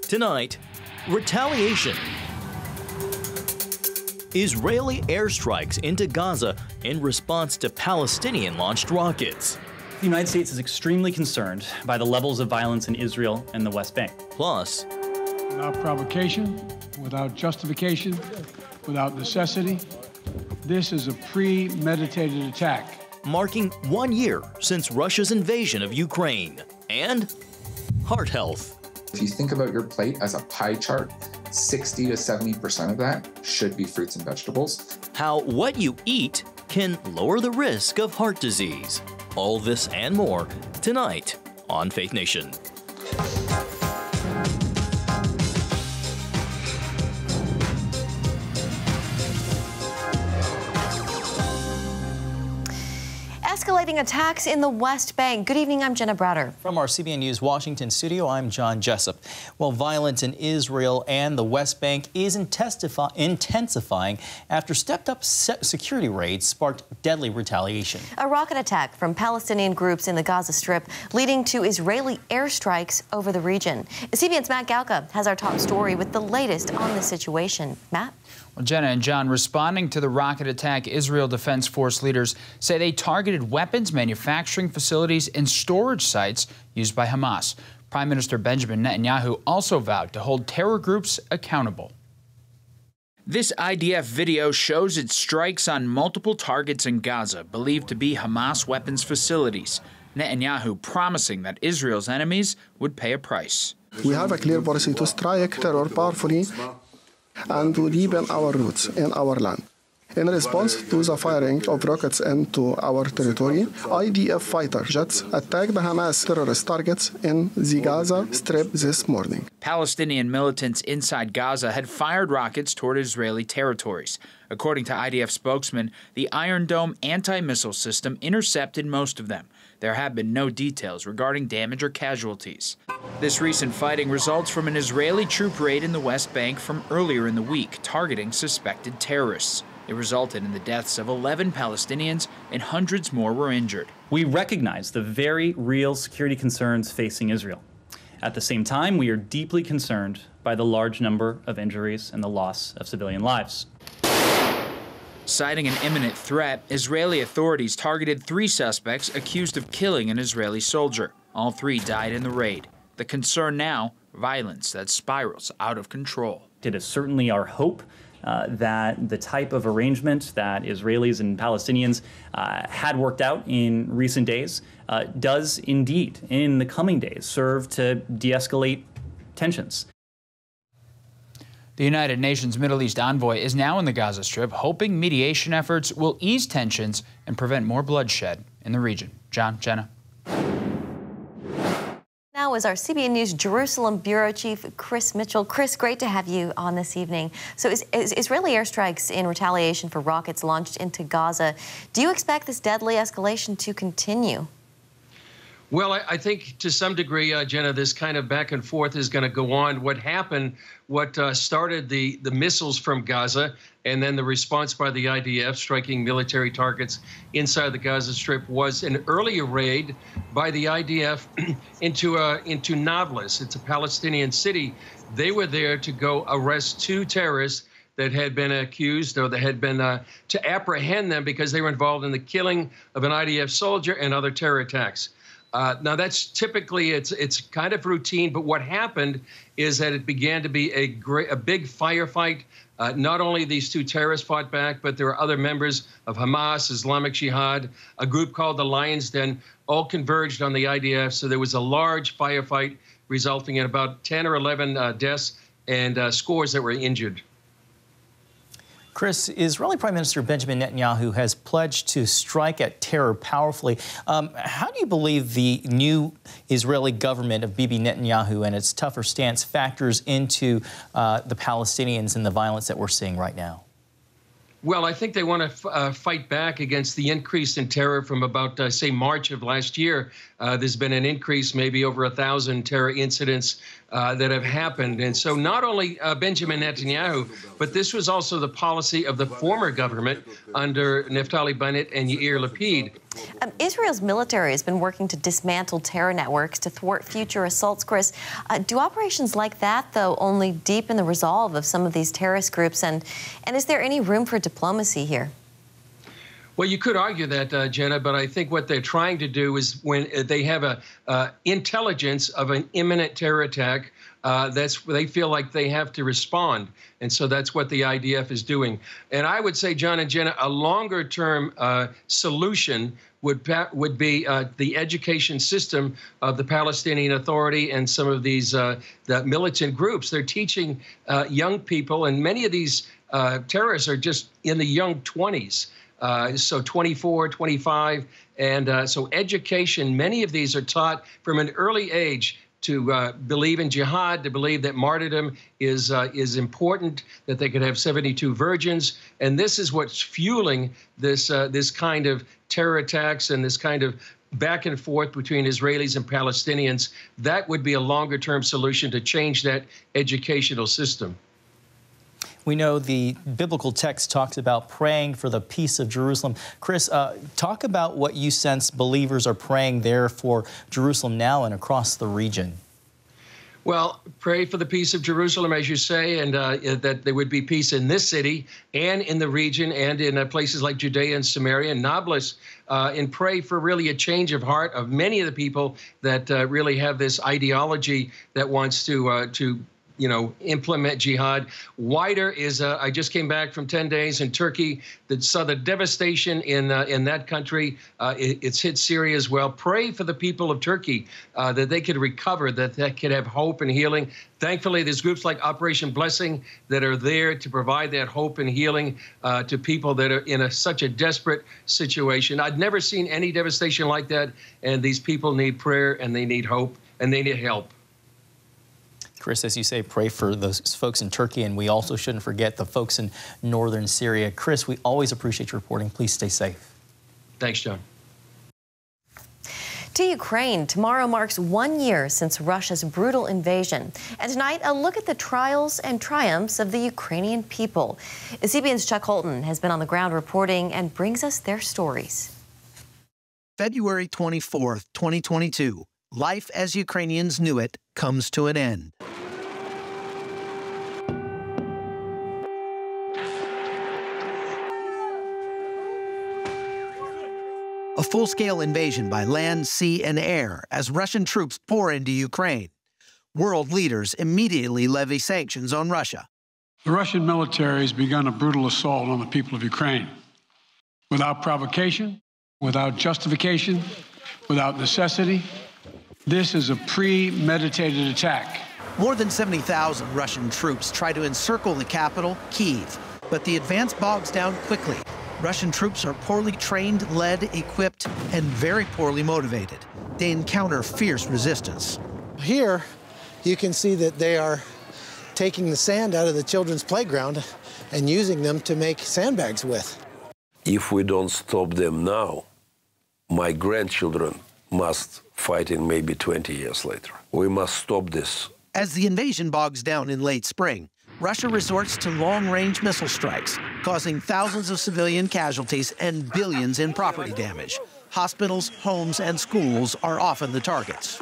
Tonight, retaliation. Israeli airstrikes into Gaza in response to Palestinian-launched rockets. The United States is extremely concerned by the levels of violence in Israel and the West Bank. Plus, without provocation, without justification, without necessity, this is a premeditated attack. Marking 1 year since Russia's invasion of Ukraine. And heart health. If you think about your plate as a pie chart, 60 to 70% of that should be fruits and vegetables. How what you eat can lower the risk of heart disease. All this and more tonight on Faith Nation. Escalating attacks in the West Bank. Good evening, I'm Jenna Browder. From our CBN News Washington studio, I'm John Jessup. Well, violence in Israel and the West Bank is intensifying after stepped-up security raids sparked deadly retaliation. A rocket attack from Palestinian groups in the Gaza Strip leading to Israeli airstrikes over the region. CBN's Matt Galka has our top story with the latest on the situation. Matt? Well, Jenna and John, responding to the rocket attack, Israel Defense Force leaders say they targeted weapons manufacturing facilities and storage sites used by Hamas. Prime Minister Benjamin Netanyahu also vowed to hold terror groups accountable. This IDF video shows its strikes on multiple targets in Gaza, believed to be Hamas weapons facilities. Netanyahu promising that Israel's enemies would pay a price. We have a clear policy to strike terror powerfully and to deepen our roots in our land. In response to the firing of rockets into our territory, IDF fighter jets attacked the Hamas terrorist targets in the Gaza Strip this morning. Palestinian militants inside Gaza had fired rockets toward Israeli territories. According to IDF spokesman, the Iron Dome anti-missile system intercepted most of them. There have been no details regarding damage or casualties. This recent fighting results from an Israeli troop raid in the West Bank from earlier in the week, targeting suspected terrorists. It resulted in the deaths of 11 Palestinians and hundreds more were injured. We recognize the very real security concerns facing Israel. At the same time, we are deeply concerned by the large number of injuries and the loss of civilian lives. Citing an imminent threat, Israeli authorities targeted 3 suspects accused of killing an Israeli soldier. All 3 died in the raid. The concern now, violence that spirals out of control. It is certainly our hope that the type of arrangement that Israelis and Palestinians had worked out in recent days does indeed, in the coming days, serve to de-escalate tensions. The United Nations Middle East envoy is now in the Gaza Strip, hoping mediation efforts will ease tensions and prevent more bloodshed in the region. John, Jenna. Now is our CBN News Jerusalem Bureau Chief, Chris Mitchell. Chris, great to have you on this evening. So is Israeli airstrikes in retaliation for rockets launched into Gaza. Do you expect this deadly escalation to continue? Well, I think to some degree, Jenna, this kind of back and forth is going to go on. What happened, what started the missiles from Gaza, and then the response by the IDF striking military targets inside the Gaza Strip was an earlier raid by the IDF into Nablus. It's a Palestinian city. They were there to go arrest 2 terrorists that had been accused, or that had been to apprehend them because they were involved in the killing of an IDF soldier and other terror attacks. Now, that's typically, it's kind of routine, but what happened is that it began to be a big firefight. Not only these 2 terrorists fought back, but there were other members of Hamas, Islamic Jihad, a group called the Lion's Den, all converged on the IDF. So there was a large firefight resulting in about 10 or 11 deaths and scores that were injured. Chris, Israeli Prime Minister Benjamin Netanyahu has pledged to strike at terror powerfully. How do you believe the new Israeli government of Bibi Netanyahu and its tougher stance factors into the Palestinians and the violence that we're seeing right now? Well, I think they want to fight back against the increase in terror from about, say, March of last year. There's been an increase, maybe over 1,000 terror incidents that have happened. And so not only Benjamin Netanyahu, but this was also the policy of the former government under Naftali Bennett and Yair Lapid. Israel's military has been working to dismantle terror networks to thwart future assaults. Chris, do operations like that, though, only deepen the resolve of some of these terrorist groups? And is there any room for diplomacy here? Well, you could argue that, Jenna, but I think what they're trying to do is when they have a intelligence of an imminent terror attack, that's where they feel like they have to respond. And so that's what the IDF is doing. And I would say, John and Jenna, a longer-term solution would be the education system of the Palestinian Authority and some of these the militant groups. They're teaching young people, and many of these terrorists are just in the young 20s. So 24, 25, and so education, many of these are taught from an early age to believe in jihad, to believe that martyrdom is important, that they could have 72 virgins. And this is what's fueling this, this kind of terror attacks and this kind of back and forth between Israelis and Palestinians. That would be a longer-term solution to change that educational system. We know the biblical text talks about praying for the peace of Jerusalem. Chris, talk about what you sense believers are praying there for Jerusalem now and across the region. Well, pray for the peace of Jerusalem, as you say, and that there would be peace in this city and in the region and in places like Judea and Samaria and Nablus, and pray for really a change of heart of many of the people that really have this ideology that wants to implement jihad. Wider is, I just came back from 10 days in Turkey that saw the devastation in that country. It's hit Syria as well. Pray for the people of Turkey that they could recover, that they could have hope and healing. Thankfully, there's groups like Operation Blessing that are there to provide that hope and healing to people that are in such a desperate situation. I'd never seen any devastation like that, and these people need prayer, and they need hope, and they need help. Chris, as you say, pray for those folks in Turkey, and we also shouldn't forget the folks in northern Syria. Chris, we always appreciate your reporting. Please stay safe. Thanks, John. To Ukraine, tomorrow marks 1 year since Russia's brutal invasion. And tonight, a look at the trials and triumphs of the Ukrainian people. CBN's Chuck Holton has been on the ground reporting and brings us their stories. February 24th, 2022. Life as Ukrainians knew it comes to an end. A full-scale invasion by land, sea, and air as Russian troops pour into Ukraine. World leaders immediately levy sanctions on Russia. The Russian military has begun a brutal assault on the people of Ukraine. Without provocation, without justification, without necessity, this is a premeditated attack. More than 70,000 Russian troops try to encircle the capital, Kyiv, but the advance bogs down quickly. Russian troops are poorly trained, led, equipped, and very poorly motivated. They encounter fierce resistance. Here, you can see that they are taking the sand out of the children's playground and using them to make sandbags with. If we don't stop them now, my grandchildren must fight in maybe 20 years later. We must stop this. As the invasion bogs down in late spring, Russia resorts to long-range missile strikes, causing thousands of civilian casualties and billions in property damage. Hospitals, homes, and schools are often the targets.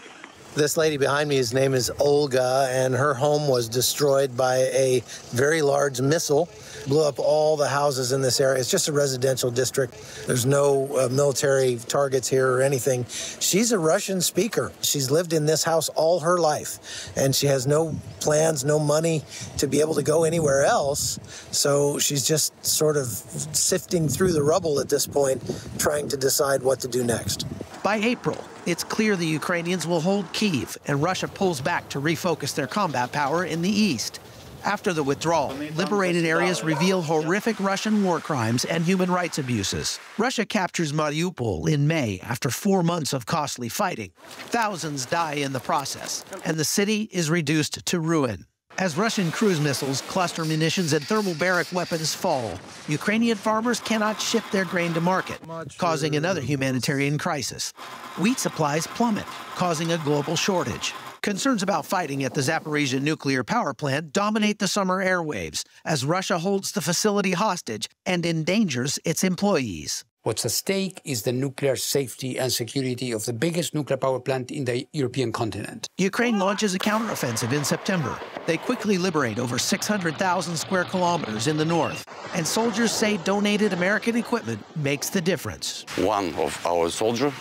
This lady behind me, his name is Olga, and her home was destroyed by a very large missile. Blew up all the houses in this area. It's just a residential district. There's no military targets here or anything. She's a Russian speaker. She's lived in this house all her life, and she has no plans, no money to be able to go anywhere else. So she's just sort of sifting through the rubble at this point, trying to decide what to do next. By April, it's clear the Ukrainians will hold Kyiv, and Russia pulls back to refocus their combat power in the east. After the withdrawal, liberated areas reveal horrific Russian war crimes and human rights abuses. Russia captures Mariupol in May after 4 months of costly fighting. Thousands die in the process, and the city is reduced to ruin. As Russian cruise missiles, cluster munitions, and thermobaric weapons fall, Ukrainian farmers cannot ship their grain to market, causing another humanitarian crisis. Wheat supplies plummet, causing a global shortage. Concerns about fighting at the Zaporizhzhia nuclear power plant dominate the summer airwaves as Russia holds the facility hostage and endangers its employees. What's at stake is the nuclear safety and security of the biggest nuclear power plant in the European continent. Ukraine launches a counteroffensive in September. They quickly liberate over 600,000 square kilometers in the north. And soldiers say donated American equipment makes the difference. One of our soldiers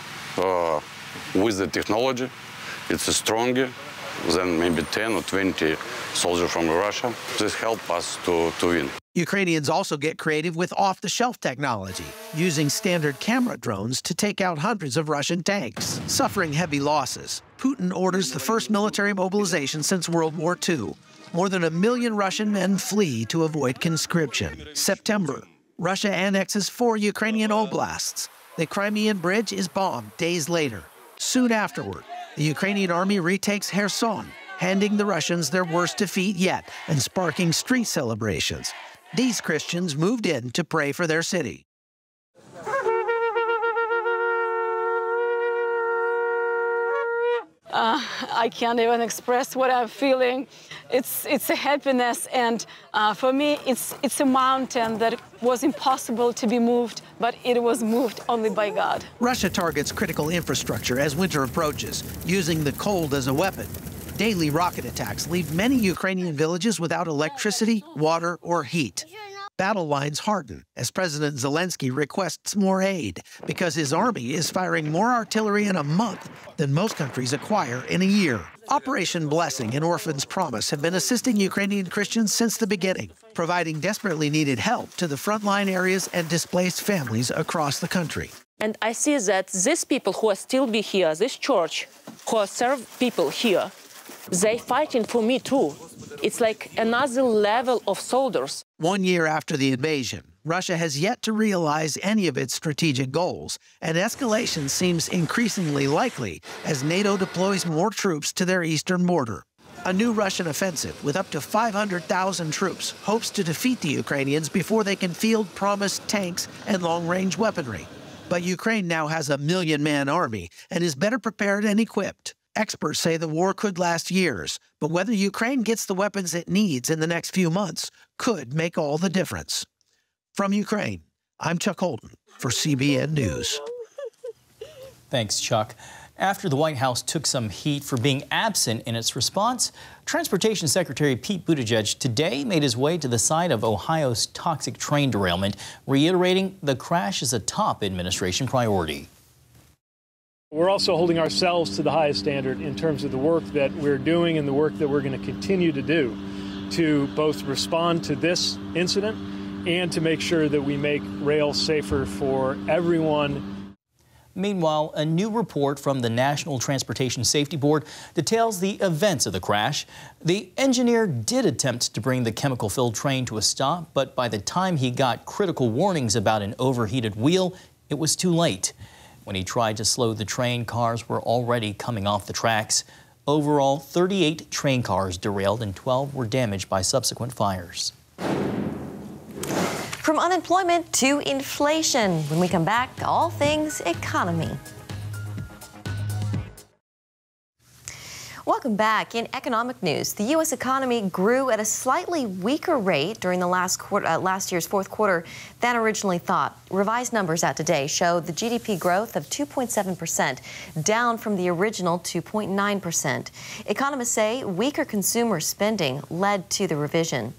with the technology, it's stronger than maybe 10 or 20 soldiers from Russia. This helps us to win. Ukrainians also get creative with off-the-shelf technology, using standard camera drones to take out hundreds of Russian tanks. Suffering heavy losses, Putin orders the first military mobilization since World War II. More than 1 million Russian men flee to avoid conscription. September, Russia annexes 4 Ukrainian oblasts. The Crimean Bridge is bombed days later. Soon afterward, the Ukrainian army retakes Kherson, handing the Russians their worst defeat yet and sparking street celebrations. These Christians moved in to pray for their city. I can't even express what I'm feeling. It's a happiness, and for me, it's a mountain that was impossible to be moved, but it was moved only by God. Russia targets critical infrastructure as winter approaches, using the cold as a weapon. Daily rocket attacks leave many Ukrainian villages without electricity, water, or heat. Battle lines harden as President Zelensky requests more aid because his army is firing more artillery in a month than most countries acquire in a year. Operation Blessing and Orphan's Promise have been assisting Ukrainian Christians since the beginning, providing desperately needed help to the frontline areas and displaced families across the country. And I see that these people who are still be here, this church, who serve people here, they fighting for me too. It's like another level of soldiers. 1 year after the invasion, Russia has yet to realize any of its strategic goals, and escalation seems increasingly likely as NATO deploys more troops to their eastern border. A new Russian offensive with up to 500,000 troops hopes to defeat the Ukrainians before they can field promised tanks and long-range weaponry. But Ukraine now has a 1 million-man army and is better prepared and equipped. Experts say the war could last years, but whether Ukraine gets the weapons it needs in the next few months could make all the difference. From Ukraine, I'm Chuck Holton for CBN News. Thanks, Chuck. After the White House took some heat for being absent in its response, Transportation Secretary Pete Buttigieg today made his way to the site of Ohio's toxic train derailment, reiterating the crash is a top administration priority. We're also holding ourselves to the highest standard in terms of the work that we're doing and the work that we're going to continue to do to both respond to this incident and to make sure that we make rail safer for everyone. Meanwhile, a new report from the National Transportation Safety Board details the events of the crash. The engineer did attempt to bring the chemical-filled train to a stop, but by the time he got critical warnings about an overheated wheel, it was too late. When he tried to slow the train, cars were already coming off the tracks. Overall, 38 train cars derailed and 12 were damaged by subsequent fires. From unemployment to inflation. When we come back, all things economy. Welcome back. In economic news, the U.S. economy grew at a slightly weaker rate during the last year's fourth quarter than originally thought. Revised numbers out today show the GDP growth of 2.7%, down from the original 2.9%. Economists say weaker consumer spending led to the revision.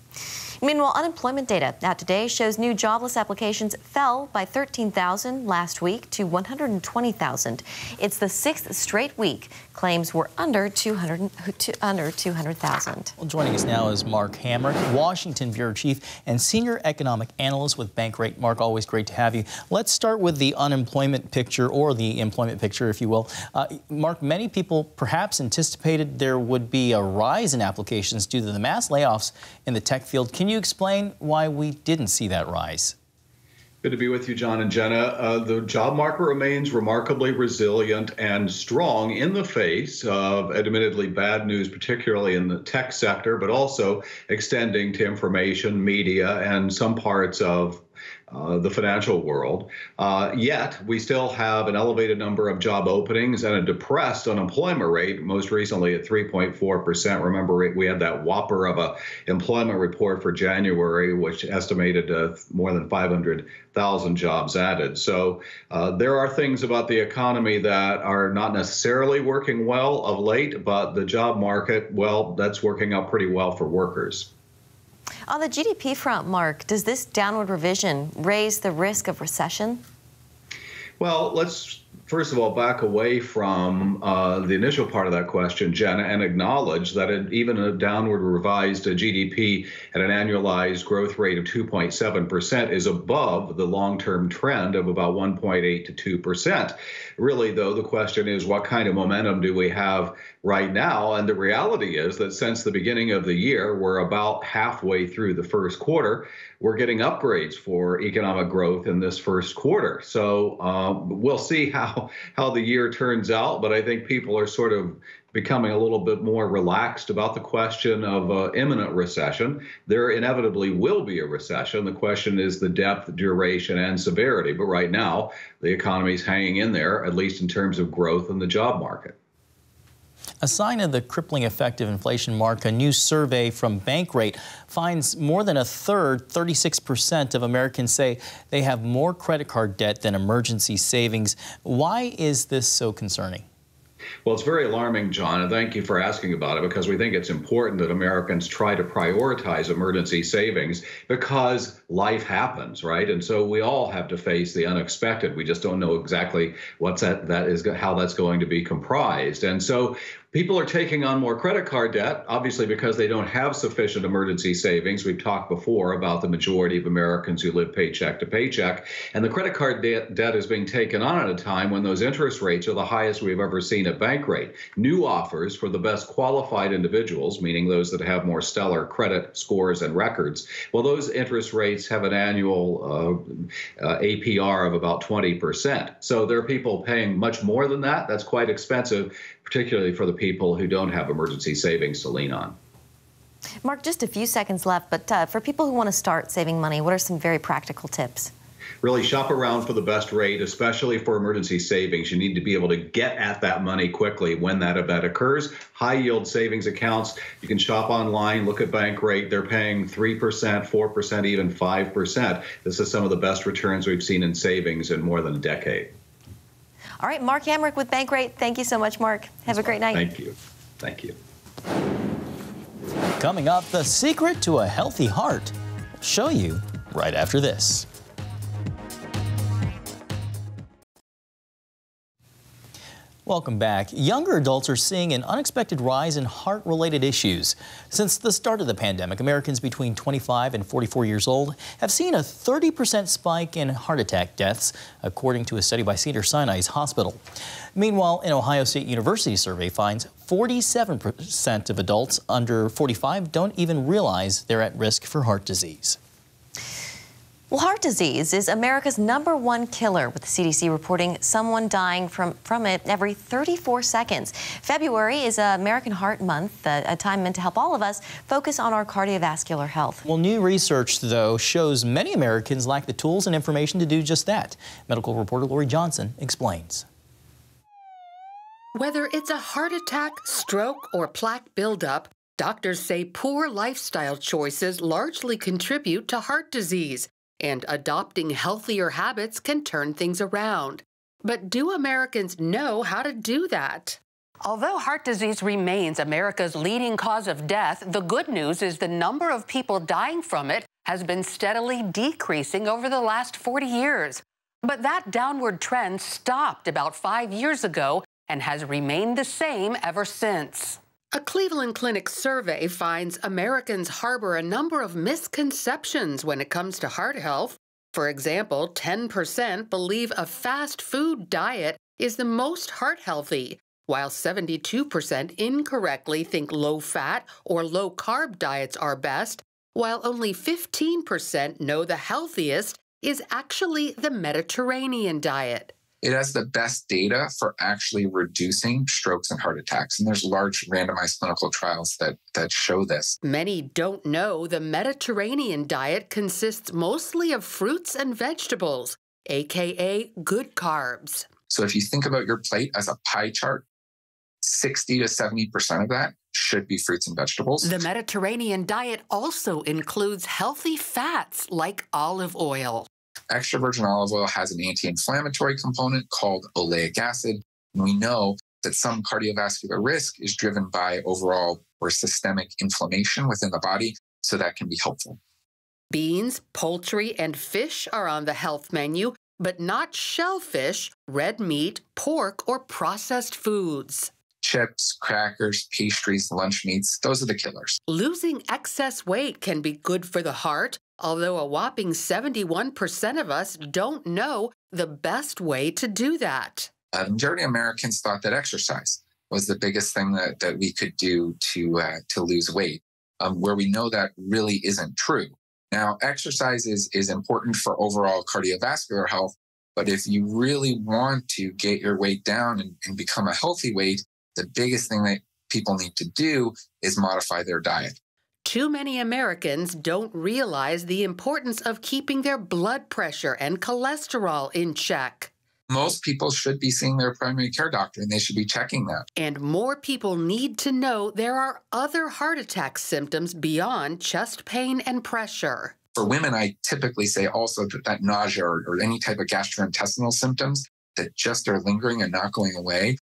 Meanwhile, unemployment data out today shows new jobless applications fell by 13,000 last week to 120,000. It's the sixth straight week claims were under 200,000. Well, joining us now is Mark Hamrick, Washington Bureau Chief and Senior Economic Analyst with Bankrate. Mark, always great to have you. Let's start with the unemployment picture, or the employment picture, if you will. Mark, many people perhaps anticipated there would be a rise in applications due to the mass layoffs in the tech field. Can you explain why we didn't see that rise? Good to be with you, John and Jenna. The job market remains remarkably resilient and strong in the face of admittedly bad news, particularly in the tech sector, but also extending to information, media, and some parts of the financial world. Yet we still have an elevated number of job openings and a depressed unemployment rate, most recently at 3.4%. Remember, we had that whopper of a employment report for January, which estimated more than 500,000 jobs added. So there are things about the economy that are not necessarily working well of late, but the job market, well, that's working out pretty well for workers. On the GDP front, Mark, does this downward revision raise the risk of recession? Well, let's first of all back away from the initial part of that question, Jenna, and acknowledge that even a downward revised GDP at an annualized growth rate of 2.7% is above the long-term trend of about 1.8 to 2%. Really, though, the question is, what kind of momentum do we have right now? And the reality is that since the beginning of the year, we're about halfway through the first quarter. We're getting upgrades for economic growth in this first quarter. So we'll see how the year turns out. But I think people are sort of becoming a little bit more relaxed about the question of imminent recession. There inevitably will be a recession. The question is the depth, duration, and severity. But right now, the economy's hanging in there, at least in terms of growth in the job market. A sign of the crippling effect of inflation, Mark, a new survey from Bankrate finds more than a third, 36% of Americans say they have more credit card debt than emergency savings. Why is this so concerning? Well, it's very alarming, John, and thank you for asking about it, because we think it's important that Americans try to prioritize emergency savings because life happens, right? And so we all have to face the unexpected. We just don't know exactly how that's going to be comprised. And so people are taking on more credit card debt, obviously because they don't have sufficient emergency savings. We've talked before about the majority of Americans who live paycheck to paycheck. And the credit card debt is being taken on at a time when those interest rates are the highest we've ever seen at Bankrate. New offers for the best qualified individuals, meaning those that have more stellar credit scores and records, well, those interest rates have an annual APR of about 20%. So there are people paying much more than that. That's quite expensive, particularly for the people who don't have emergency savings to lean on. Mark, just a few seconds left, but for people who want to start saving money, what are some very practical tips? Really shop around for the best rate, especially for emergency savings. You need to be able to get at that money quickly when that event occurs. High yield savings accounts, you can shop online, look at Bankrate. They're paying 3%, 4%, even 5%. This is some of the best returns we've seen in savings in more than a decade. All right, Mark Hamrick with Bankrate. Thank you so much, Mark. Have a great night. Thank you. Thank you. Coming up, the secret to a healthy heart. We'll show you right after this. Welcome back. Younger adults are seeing an unexpected rise in heart-related issues. Since the start of the pandemic, Americans between 25 and 44 years old have seen a 30% spike in heart attack deaths, according to a study by Cedars-Sinai's hospital. Meanwhile, an Ohio State University survey finds 47% of adults under 45 don't even realize they're at risk for heart disease. Well, heart disease is America's #1 killer, with the CDC reporting someone dying from it every 34 seconds. February is American Heart Month, a time meant to help all of us focus on our cardiovascular health. Well, new research, though, shows many Americans lack the tools and information to do just that. Medical reporter Lori Johnson explains. Whether it's a heart attack, stroke, or plaque buildup, doctors say poor lifestyle choices largely contribute to heart disease. And adopting healthier habits can turn things around. But do Americans know how to do that? Although heart disease remains America's leading cause of death, the good news is the number of people dying from it has been steadily decreasing over the last 40 years. But that downward trend stopped about 5 years ago and has remained the same ever since. A Cleveland Clinic survey finds Americans harbor a number of misconceptions when it comes to heart health. For example, 10% believe a fast food diet is the most heart healthy, while 72% incorrectly think low-fat or low-carb diets are best, while only 15% know the healthiest is actually the Mediterranean diet. It has the best data for actually reducing strokes and heart attacks. And there's large randomized clinical trials that show this. Many don't know the Mediterranean diet consists mostly of fruits and vegetables, aka good carbs. So if you think about your plate as a pie chart, 60 to 70% of that should be fruits and vegetables. The Mediterranean diet also includes healthy fats like olive oil. Extra virgin olive oil has an anti-inflammatory component called oleic acid. And we know that some cardiovascular risk is driven by overall or systemic inflammation within the body, so that can be helpful. Beans, poultry, and fish are on the health menu, but not shellfish, red meat, pork, or processed foods. Chips, crackers, pastries, lunch meats, those are the killers. Losing excess weight can be good for the heart, although a whopping 71% of us don't know the best way to do that. The majority of Americans thought that exercise was the biggest thing that we could do to lose weight, where we know that really isn't true. Now, exercise is important for overall cardiovascular health, but if you really want to get your weight down and become a healthy weight, the biggest thing that people need to do is modify their diet. Too many Americans don't realize the importance of keeping their blood pressure and cholesterol in check. Most people should be seeing their primary care doctor, and they should be checking that. And more people need to know there are other heart attack symptoms beyond chest pain and pressure. For women, I typically say also that nausea or any type of gastrointestinal symptoms that just are lingering and not going away,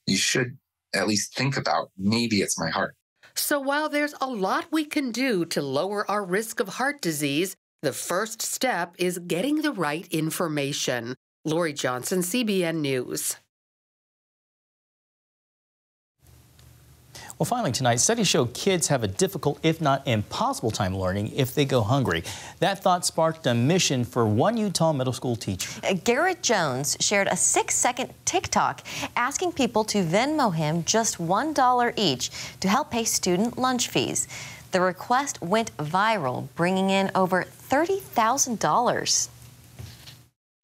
you should at least think about, maybe it's my heart. So while there's a lot we can do to lower our risk of heart disease, the first step is getting the right information. Lori Johnson, CBN News. Well, finally tonight, studies show kids have a difficult, if not impossible time learning if they go hungry. That thought sparked a mission for one Utah middle school teacher. Garrett Jones shared a 6-second TikTok asking people to Venmo him just $1 each to help pay student lunch fees. The request went viral, bringing in over $30,000.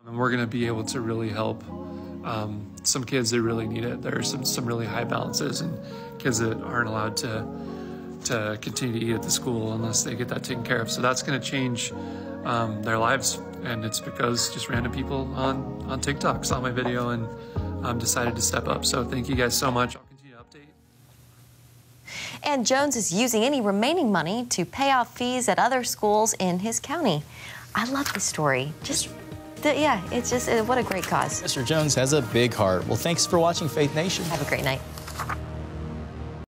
And we're going to be able to really help some kids that really need it. There are some really high balances and kids that aren't allowed to continue to eat at the school unless they get that taken care of. So that's going to change their lives, and it's because just random people on TikTok saw my video and decided to step up. So thank you guys so much. I'll continue to update. And Jones is using any remaining money to pay off fees at other schools in his county. I love this story. Yeah, it's just what a great cause. Mr. Jones has a big heart. Well, thanks for watching Faith Nation. Have a great night.